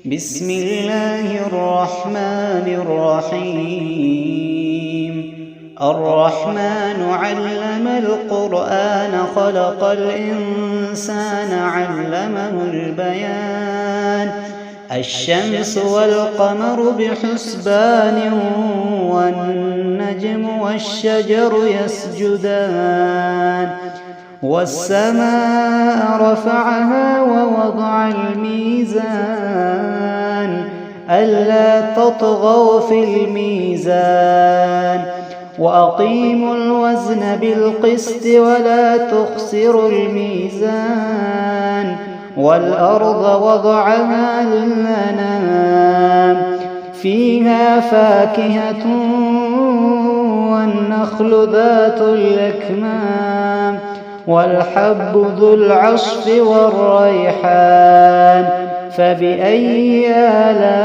بسم الله الرحمن الرحيم. الرحمن علم القرآن خلق الإنسان علمه البيان. الشمس والقمر بحسبان والنجم والشجر يسجدان. والسماء رفعها ووضع الميزان ألا تطغوا في الميزان وأقيموا الوزن بالقسط ولا تخسروا الميزان. والأرض وضعها للأنام فيها فاكهة والنخل ذات الأكمام والحب ذو العصف والريحان. فبأي آلاء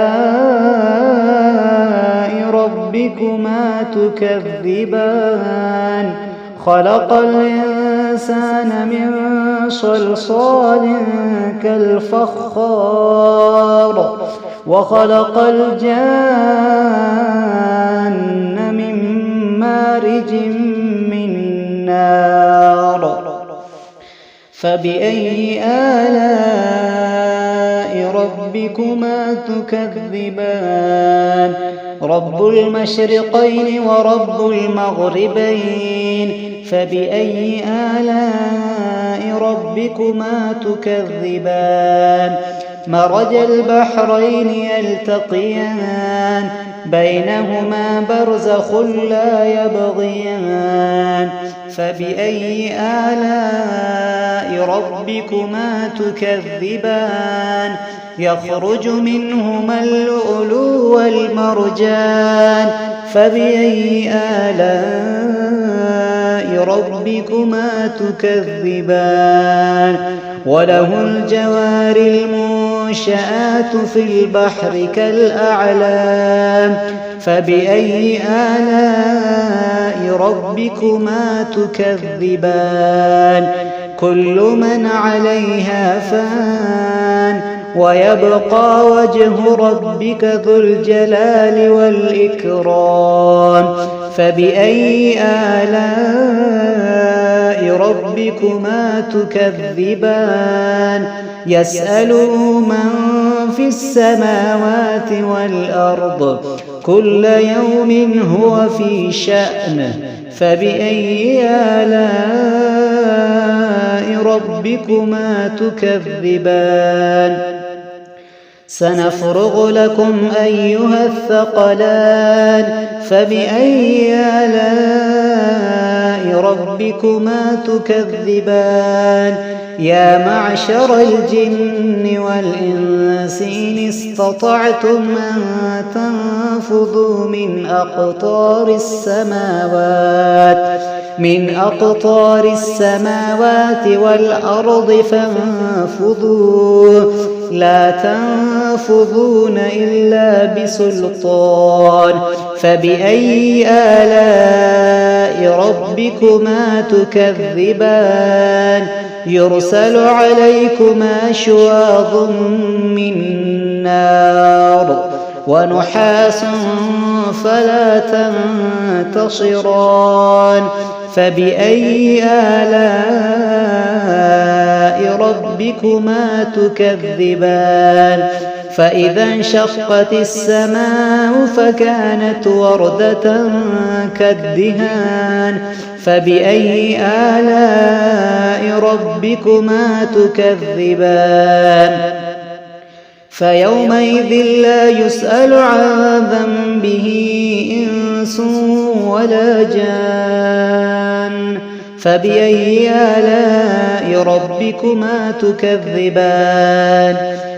ربكما تكذبان؟ خلق الإنسان من صلصال كالفخار وخلق الجان من مارج من نار. فبأي آلاء ربكما تكذبان؟ رب المشرقين ورب المغربين. فبأي آلاء ربكما تكذبان؟ مرج البحرين يلتقيان بينهما برزخ لا يبغيان. فبأي آلاء ربكما تكذبان؟ يخرج منهما اللؤلؤ والمرجان. فبأي آلاء ربكما تكذبان؟ وله الجوار المنشآت في البحر كالأعلام. فبأي آلاء ربكما تكذبان؟ كل من عليها فان ويبقى وجه ربك ذو الجلال والإكرام. فبأي آلاء ربكما تكذبان؟ يسأله من في السماوات والأرض كل يوم هو في شأن. فبأي آلاء ربكما تكذبان؟ سنفرغ لكم أيها الثقلان. فبأي آلاء ربكما تكذبان؟ يا معشر الجن والإنس إن استطعتم أن تنفذوا من أقطار السماوات والأرض فانفذوا لا تنفذون إلا بسلطان. فبأي آلاء ربكما تكذبان؟ يرسل عليكما شواظ من نار ونحاس فلا تنتصران. فبأي آلاء ربكما تكذبان؟ فإذا انشقت السماء فكانت وردة كالدهان. فبأي آلاء ربكما تكذبان؟ فيومئذ لا يسأل عن ذنبه إنس ولا جان. فبأي آلاء ربكما تكذبان؟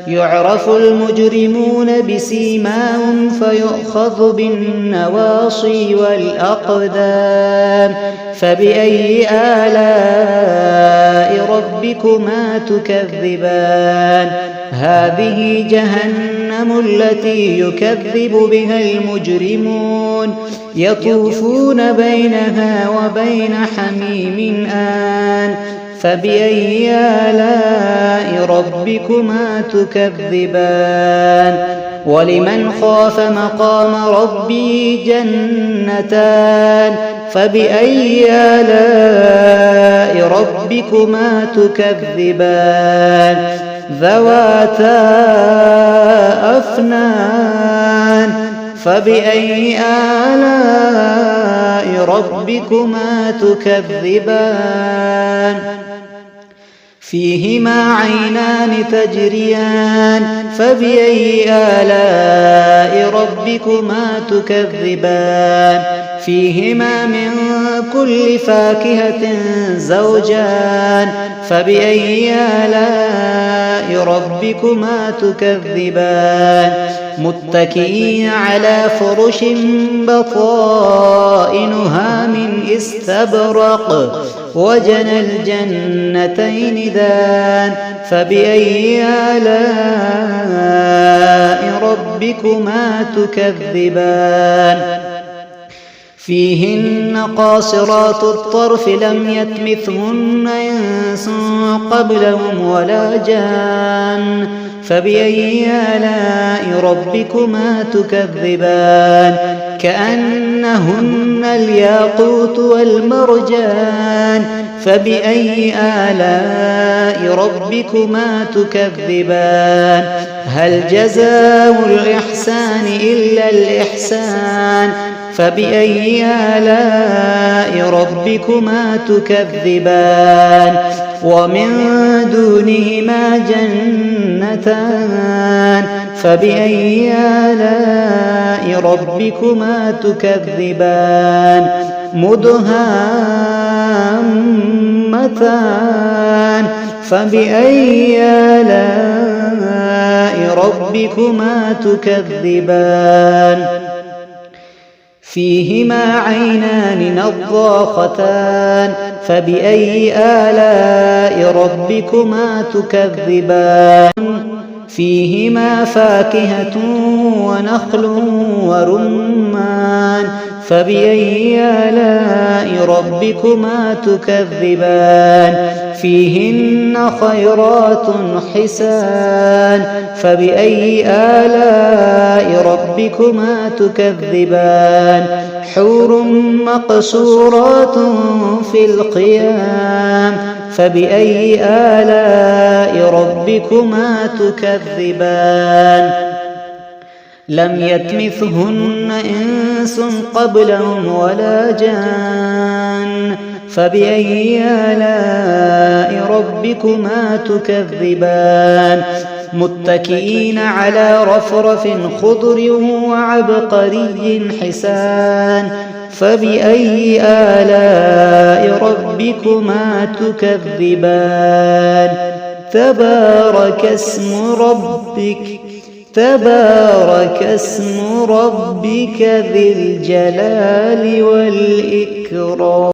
يعرف المجرمون بسيماهم فيؤخذ بالنواصي والأقدام. فبأي آلاء ربكما تكذبان؟ هذه جهنم التي يكذب بها المجرمون يطوفون بينها وبين حميم آن فبأي آلاء ربكما تكذبان ولمن خاف مقام ربه جنتان فبأي آلاء ربكما تكذبان ذواتا أفنان فبأي آلاء ربكما تكذبان فيهما عينان تجريان فبأي آلاء ربكما تكذبان فيهما من كل فاكهة زوجان فبأي آلاء ربكما تكذبان متكئين على فرش بطائنها من استبرق وجنى الجنتين دان فبأي آلاء ربكما تكذبان فيهن قاصرات الطرف لم يطمثهن إنس قبلهم ولا جان فبأي آلاء ربكما تكذبان كأنهن الياقوت والمرجان فبأي آلاء ربكما تكذبان هل جزاء الإحسان إلا الإحسان فبأي آلاء ربكما تكذبان ومن دونهما جنتان فبأي آلاء ربكما تكذبان مدهامتان فبأي آلاء ربكما تكذبان فيهما عينان نضاختان فبأي آلاء ربكما تكذبان فيهما فاكهة ونخل ورمان فبأي آلاء ربكما تكذبان فيهن خيرات حسان فبأي آلاء ربكما تكذبان حور مقصورات في الخيام فبأي آلاء ربكما تكذبان لم يطمثهن إنس قبلهم ولا جان فبأي آلاء ربكما تكذبان متكئين على رفرف خضر وعبقري حسان فبأي آلاء ربكما تكذبان تبارك اسم ربك ذي الجلال والإكرام.